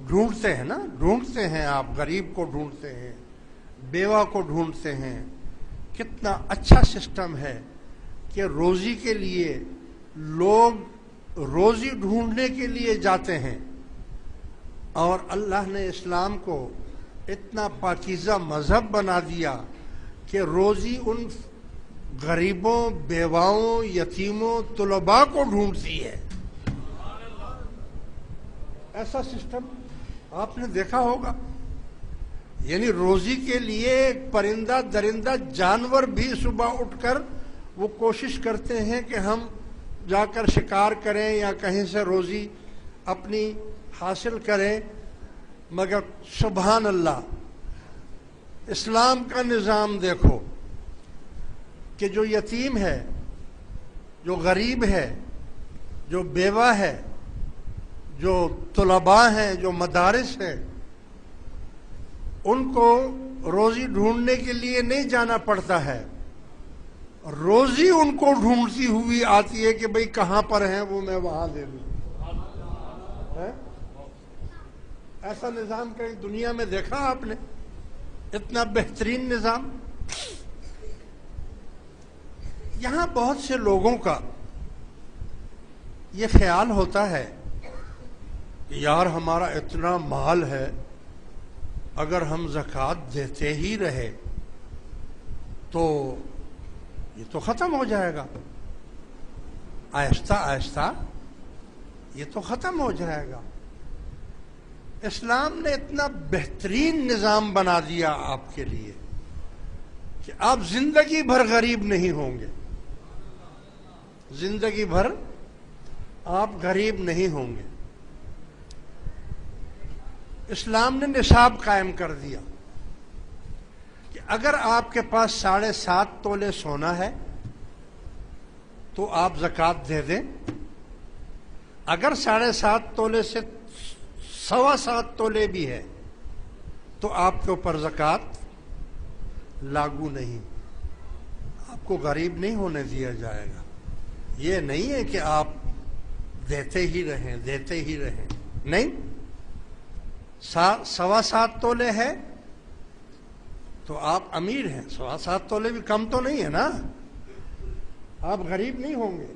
ڈھونڈتے ہیں نا، ڈھونڈتے ہیں، آپ غریب کو ڈھونڈتے ہیں، بیوہ کو ڈھونڈتے ہیں. کتنا اچھا سسٹم ہے کہ روزی کے لیے لوگ روزی ڈھونڈنے کے لیے جاتے ہیں، اور اللہ نے اسلام کو اتنا پاکیزہ مذہب بنا دیا کہ روزی ان غریبوں، بیواؤں، یتیموں، طلباء کو ڈھونڈتی ہے. ایسا سسٹم آپ نے دیکھا ہوگا. یعنی روزی کے لیے ایک پرندہ درندہ جانور بھی صبح اٹھ کر وہ کوشش کرتے ہیں کہ ہم جا کر شکار کریں یا کہیں سے روزی اپنی حاصل کریں. مگر سبحان اللہ، اسلام کا نظام دیکھو کہ جو یتیم ہے، جو غریب ہے، جو بیوہ ہے، جو طلباء ہیں، جو مدارس ہیں، ان کو روزی ڈھونڈنے کے لیے نہیں جانا پڑتا ہے. روزی ان کو ڈھونڈتی ہوئی آتی ہے کہ بھئی کہاں پر ہیں وہ میں وہاں دے دوں. ایسا نظام کہیں دنیا میں دیکھا آپ نے؟ اتنا بہترین نظام. یہاں بہت سے لوگوں کا یہ خیال ہوتا ہے کہ یار ہمارا اتنا مال ہے، اگر ہم زکوٰۃ دیتے ہی رہے تو یہ تو ختم ہو جائے گا، آہستہ آہستہ یہ تو ختم ہو جائے گا. اسلام نے اتنا بہترین نظام بنا دیا آپ کے لیے کہ آپ زندگی بھر غریب نہیں ہوں گے، زندگی بھر آپ غریب نہیں ہوں گے. اسلام نے نصاب قائم کر دیا کہ اگر آپ کے پاس 7.5 تولے سونا ہے تو آپ زکوٰۃ دے دیں. اگر 7.5 تولے سے 7.25 تولے بھی ہے تو آپ کے اوپر زکوٰۃ لاگو نہیں، آپ کو غریب نہیں ہونے دیا جائے گا. یہ نہیں ہے کہ آپ دیتے ہی رہیں، دیتے ہی رہیں، نہیں. 7.25 تولے ہے تو آپ امیر ہیں. 7.25 تولے بھی کم تو نہیں ہے نا، آپ غریب نہیں ہوں گے.